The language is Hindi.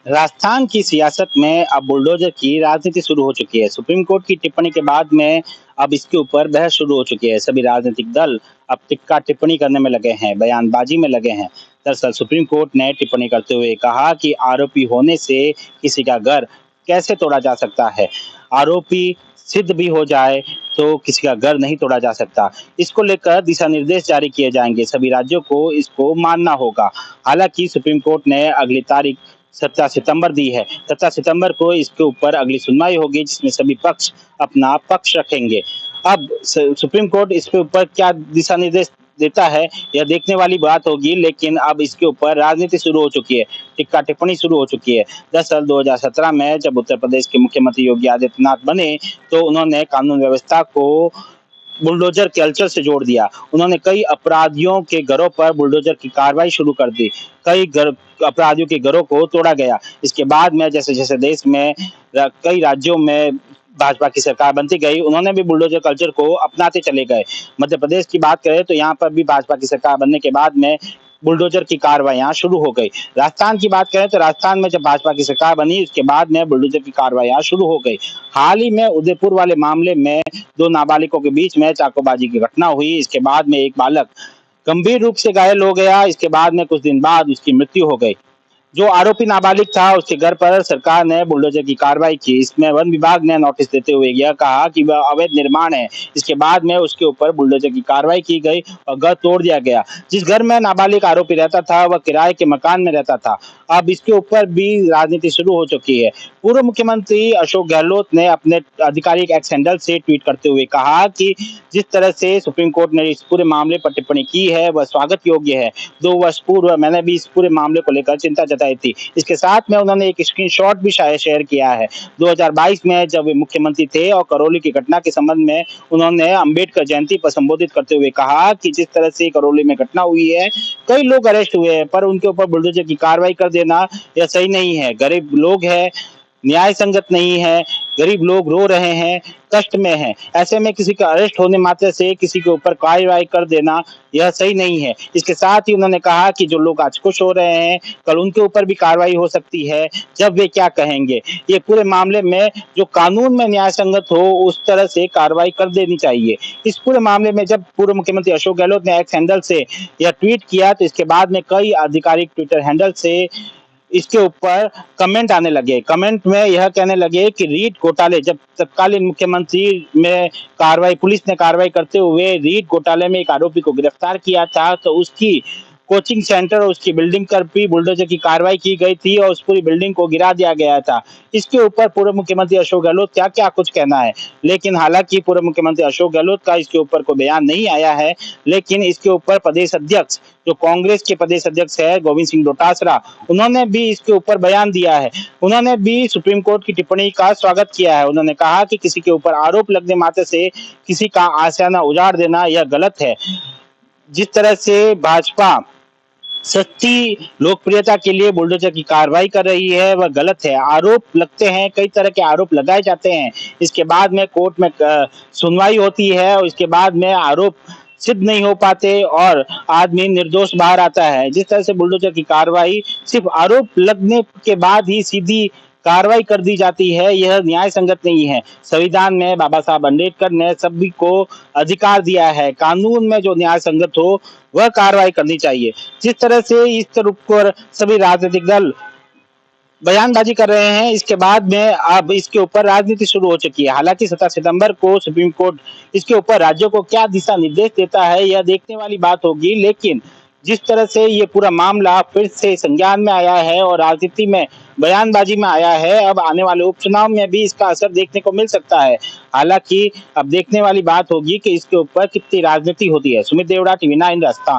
राजस्थान की सियासत में अब बुलडोजर की राजनीति शुरू हो चुकी है। सुप्रीम कोर्ट की टिप्पणी के बाद में अब इसके ऊपर बहस शुरू हो चुकी है। सभी राजनीतिक दल अब टिक्का टिप्पणी करने में लगे हैं, बयानबाजी में लगे हैं। दरअसल सुप्रीम कोर्ट ने टिप्पणी करते हुए कहा कि आरोपी होने से किसी का घर कैसे तोड़ा जा सकता है। आरोपी सिद्ध भी हो जाए तो किसी का घर नहीं तोड़ा जा सकता। इसको लेकर दिशा निर्देश जारी किए जाएंगे। सभी राज्यों को इसको मानना होगा। हालांकि सुप्रीम कोर्ट ने अगली तारीख 17 सितंबर दी है। 17 सितंबर को इसके ऊपर अगली सुनवाई होगी, जिसमें सभी पक्ष अपना पक्ष रखेंगे। अब सुप्रीम कोर्ट इसके ऊपर क्या दिशा निर्देश देता है, यह देखने वाली बात होगी। लेकिन अब इसके ऊपर राजनीति शुरू हो चुकी है, टिक्का टिप्पणी शुरू हो चुकी है। दरअसल 2017 में जब उत्तर प्रदेश के मुख्यमंत्री योगी आदित्यनाथ बने, तो उन्होंने कानून व्यवस्था को बुलडोजर कल्चर से जोड़ दिया। उन्होंने कई अपराधियों के घरों पर बुलडोजर की कार्रवाई शुरू कर दी। कई अपराधियों के घरों को तोड़ा गया। इसके बाद में जैसे जैसे देश में कई राज्यों में भाजपा की सरकार बनती गई, उन्होंने भी बुलडोजर कल्चर को अपनाते चले गए। मध्य प्रदेश की बात करें तो यहाँ पर भी भाजपा की सरकार बनने के बाद में बुलडोजर की कार्रवाइयां शुरू हो गई। राजस्थान की बात करें तो राजस्थान में जब भाजपा की सरकार बनी, उसके बाद में बुलडोजर की कार्रवाइयां शुरू हो गई। हाल ही में उदयपुर वाले मामले में 2 नाबालिगों के बीच में चाकूबाजी की घटना हुई। इसके बाद में एक बालक गंभीर रूप से घायल हो गया। इसके बाद में कुछ दिन बाद उसकी मृत्यु हो गई। जो आरोपी नाबालिग था, उसके घर पर सरकार ने बुलडोजर की कार्रवाई की। इसमें वन विभाग ने नोटिस देते हुए यह कहा कि वह अवैध निर्माण है। इसके बाद में उसके ऊपर बुलडोजर की कार्रवाई की गई और घर तोड़ दिया गया। जिस घर में नाबालिग आरोपी रहता था, वह किराए के मकान में रहता था। अब इसके ऊपर भी राजनीति शुरू हो चुकी है। पूर्व मुख्यमंत्री अशोक गहलोत ने अपने आधिकारिक एक्स हैंडल से ट्वीट करते हुए कहा कि जिस तरह से सुप्रीम कोर्ट ने इस पूरे मामले पर टिप्पणी की है, वह स्वागत योग्य है। 2 वर्ष पूर्व मैंने भी इस पूरे मामले को लेकर चिंता जताई थी। इसके साथ में उन्होंने एक स्क्रीनशॉट भी शायद शेयर किया है। 2022 में जब वे मुख्यमंत्री थे और करौली की घटना के संबंध में उन्होंने अंबेडकर जयंती पर संबोधित करते हुए कहा कि जिस तरह से करौली में घटना हुई है, कई लोग अरेस्ट हुए हैं, पर उनके ऊपर बुलडोजर की कार्रवाई कर देना यह सही नहीं है। गरीब लोग हैं, न्याय संगत नहीं है। गरीब लोग रो रहे हैं, कष्ट में हैं। ऐसे में किसी का अरेस्ट होने मात्र से किसी के ऊपर कार्रवाई कर देना यह सही नहीं है। इसके साथ ही उन्होंने कहा कि जो लोग आज खुश हो रहे हैं, कल उनके ऊपर भी कार्रवाई हो सकती है। जब वे क्या कहेंगे, ये पूरे मामले में जो कानून में न्याय संगत हो, उस तरह से कार्रवाई कर देनी चाहिए। इस पूरे मामले में जब पूर्व मुख्यमंत्री अशोक गहलोत ने एक्स हैंडल से यह ट्वीट किया, तो इसके बाद में कई आधिकारिक ट्विटर हैंडल से इसके ऊपर कमेंट आने लगे। कमेंट में यह कहने लगे कि रीट घोटाले, जब तत्कालीन मुख्यमंत्री में कार्रवाई, पुलिस ने कार्रवाई करते हुए रीट घोटाले में एक आरोपी को गिरफ्तार किया था, तो उसकी कोचिंग सेंटर और उसकी बिल्डिंग पर भी बुलडोजर की कार्रवाई की गई थी और उस पूरी बिल्डिंग को गिरा दिया गया था। इसके ऊपर पूर्व मुख्यमंत्री अशोक गहलोत क्या क्या कुछ कहना है। लेकिन हालांकि पूर्व मुख्यमंत्री अशोक गहलोत का इसके ऊपर कोई बयान नहीं आया है। लेकिन इसके ऊपर प्रदेश अध्यक्ष, जो कांग्रेस के प्रदेश अध्यक्ष है गोविंद सिंह डोटासरा, उन्होंने भी इसके ऊपर बयान दिया है। उन्होंने भी सुप्रीम कोर्ट की टिप्पणी का स्वागत किया है। उन्होंने कहा कि किसी के ऊपर आरोप लगने मात्र से किसी का आशियाना उजाड़ देना यह गलत है। जिस तरह से भाजपा सच्ची लोकप्रियता के लिए बुलडोजर की कार्रवाई कर रही है, वह गलत है। आरोप लगते हैं, कई तरह के आरोप लगाए जाते हैं। इसके बाद में कोर्ट में सुनवाई होती है और इसके बाद में आरोप सिद्ध नहीं हो पाते और आदमी निर्दोष बाहर आता है। जिस तरह से बुलडोजर की कार्रवाई सिर्फ आरोप लगने के बाद ही सीधी कार्रवाई कर दी जाती है, यह न्याय संगत नहीं है। संविधान में बाबा साहब अम्बेडकर ने सभी को अधिकार दिया है। कानून में जो न्याय संगत हो, वह कार्रवाई करनी चाहिए। जिस तरह से इस तरफ पर सभी राजनीतिक दल बयानबाजी कर रहे हैं, इसके बाद में अब इसके ऊपर राजनीति शुरू हो चुकी है। हालांकि 17 सितंबर को सुप्रीम कोर्ट इसके ऊपर राज्यों को क्या दिशा निर्देश देता है, यह देखने वाली बात होगी। लेकिन जिस तरह से ये पूरा मामला फिर से संज्ञान में आया है और राजनीति में बयानबाजी में आया है, अब आने वाले उपचुनाव में भी इसका असर देखने को मिल सकता है। हालांकि अब देखने वाली बात होगी कि इसके ऊपर कितनी राजनीति होती है। सुमित देवड़ा, टीवी 9 राजस्थान।